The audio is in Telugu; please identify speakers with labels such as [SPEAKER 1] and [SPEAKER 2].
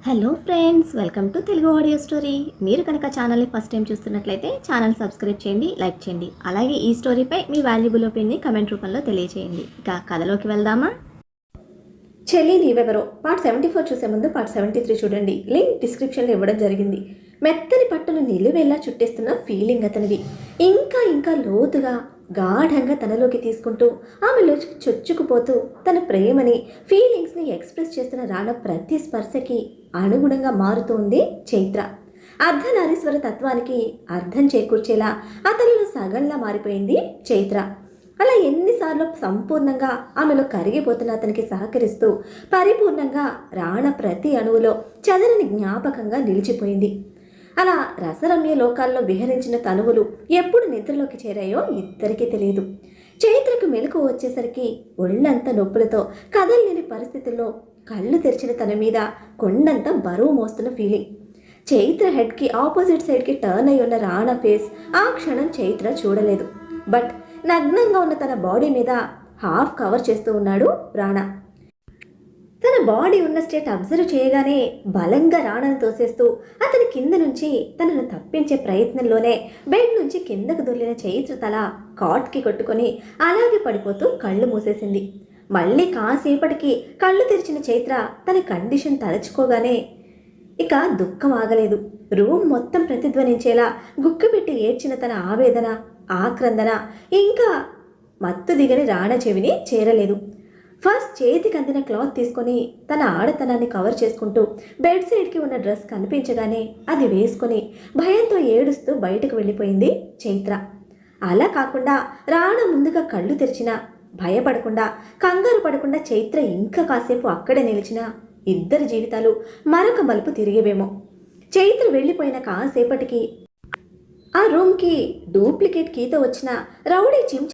[SPEAKER 1] Hello friends, welcome to Telugu audio story. మీరు కనుక ఛానల్ని ఫస్ట్ టైం చూస్తున్నట్లయితే ఛానల్ సబ్స్క్రైబ్ చేయండి, లైక్ చేయండి. అలాగే ఈ స్టోరీపై మీ వాల్యుబుల్ ఒపీనియన్ని కమెంట్ రూపంలో తెలియజేయండి. ఇక కథలోకి వెళ్దామా? చెల్లి నీవెవరో పార్ట్ 74 చూసే ముందు పార్ట్ 73 చూడండి. లింక్ డిస్క్రిప్షన్లో ఇవ్వడం జరిగింది. మెత్తని పట్టును నిలువెల్లా చుట్టేస్తున్న ఫీలింగ్ అతనిది. ఇంకా లోతుగా గాఢంగా తనలోకి తీసుకుంటూ ఆమెలో చొచ్చుకుపోతూ తన ప్రేమని ఫీలింగ్స్ని ఎక్స్ప్రెస్ చేస్తున్న రాణ ప్రతి స్పర్శకి అనుగుణంగా మారుతూ ఉంది చైత్ర. అర్ధనారీశ్వర తత్వానికి అర్థం చేకూర్చేలా అతనిలో సగంలా మారిపోయింది చైత్ర. అలా ఎన్నిసార్లు సంపూర్ణంగా ఆమెలో కరిగిపోతున్న అతనికి సహకరిస్తూ పరిపూర్ణంగా రాణ ప్రతి అణువులో చదరని జ్ఞాపకంగా నిలిచిపోయింది. అలా రసరమ్య లోకాల్లో విహరించిన తనువులు ఎప్పుడు నిద్రలోకి చేరాయో ఇద్దరికీ తెలియదు. చైత్రకు మెలకు వచ్చేసరికి ఒళ్ళంతా నొప్పులతో కదలలేని పరిస్థితుల్లో కళ్ళు తెరిచిన తన మీద కొండంత బరువు మోస్తున్న ఫీలింగ్. చైత్ర హెడ్కి ఆపోజిట్ సైడ్కి టర్న్ అయి ఉన్న రాణా ఫేస్ ఆ క్షణం చైత్ర చూడలేదు. బట్ నగ్నంగా ఉన్న తన బాడీ మీద హాఫ్ కవర్ చేస్తూ ఉన్నాడు రాణా. తన బాడీ ఉన్న స్టేట్ అబ్జర్వ్ చేయగానే బలంగా రాణాను తోసేస్తూ అతని కింద నుంచి తనను తప్పించే ప్రయత్నంలోనే బెడ్ నుంచి కిందకు దొర్లిన చైత్ర తల కాట్కి కొట్టుకొని అలాగే పడిపోతూ కళ్ళు మూసేసింది. మళ్ళీ కాసేపటికి కళ్ళు తెరిచిన చైత్ర తన కండిషన్ తలుచుకోగానే ఇక దుఃఖం ఆగలేదు. రూమ్ మొత్తం ప్రతిధ్వనించేలా గుక్కపెట్టి ఏడ్చిన తన ఆవేదన, ఆక్రందన ఇంకా మత్తు దిగని రాణ చెవిని చేరలేదు. ఫస్ట్ చేతికి అందిన క్లాత్ తీసుకొని తన ఆడతనాన్ని కవర్ చేసుకుంటూ బెడ్ సైడ్కి ఉన్న డ్రెస్ కనిపించగానే అది వేసుకొని భయంతో ఏడుస్తూ బయటకు వెళ్ళిపోయింది చైత్ర. అలా కాకుండా రాణ ముందుగా కళ్ళు తెరిచినా భయపడకుండా కంగారు పడకుండా చైత్ర ఇంకా కాసేపు అక్కడే నిలిచినా ఇద్దరి జీవితాలు మరొక మలుపు తిరిగేవేమో. చైత్ర వెళ్ళిపోయిన కాసేపటికి ఆ రూమ్కి డూప్లికేట్ కీతో వచ్చిన రౌడీ